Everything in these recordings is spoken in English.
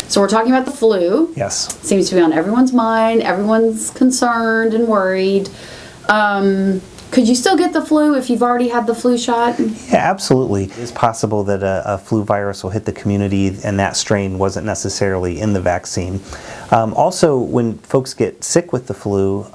So we're talking about the flu. Yes. Seems to be on everyone's mind. Everyone's concerned and worried. Could you still get the flu if you've already had the flu shot? Yeah, absolutely. It's possible that a flu virus will hit the community and that strain wasn't necessarily in the vaccine. Also, when folks get sick with the flu,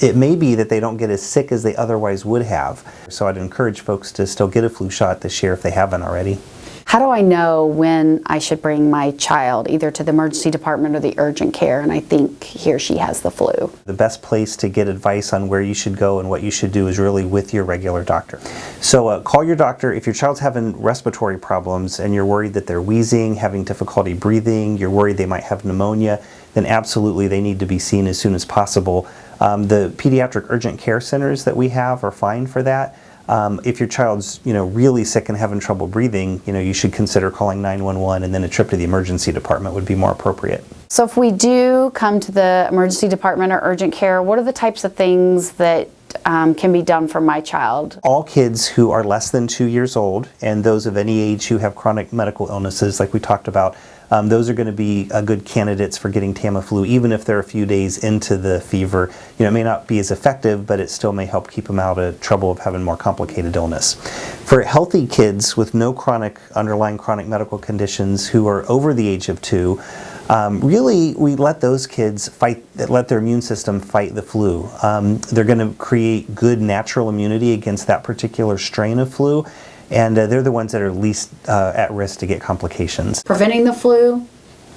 it may be that they don't get as sick as they otherwise would have. So I'd encourage folks to still get a flu shot this year if they haven't already. How do I know when I should bring my child either to the emergency department or the urgent care and I think he or she has the flu? The best place to get advice on where you should go and what you should do is really with your regular doctor. So call your doctor if your child's having respiratory problems and you're worried that they're wheezing, having difficulty breathing, you're worried they might have pneumonia, then absolutely they need to be seen as soon as possible. The pediatric urgent care centers that we have are fine for that. If your child's really sick and having trouble breathing, you should consider calling 911, and then a trip to the emergency department would be more appropriate. So if we do come to the emergency department or urgent care, what are the types of things that can be done for my child? All kids who are less than 2 years old and those of any age who have chronic medical illnesses like we talked about, those are going to be good candidates for getting Tamiflu, even if they're a few days into the fever. It may not be as effective, but it still may help keep them out of trouble of having more complicated illness. For healthy kids with no underlying chronic medical conditions who are over the age of 2, really we let those kids let their immune system fight the flu. They're going to create good natural immunity against that particular strain of flu. And they're the ones that are least at risk to get complications. Preventing the flu,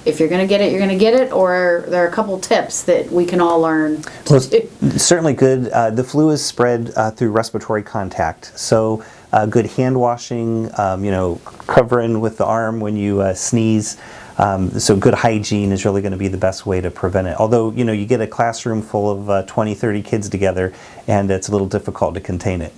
if you're going to get it, you're going to get it, or there are a couple tips that we can all learn to do? Certainly good. The flu is spread through respiratory contact. So good hand washing, covering with the arm when you sneeze. So good hygiene is really going to be the best way to prevent it. Although, you get a classroom full of 20, 30 kids together and it's a little difficult to contain it.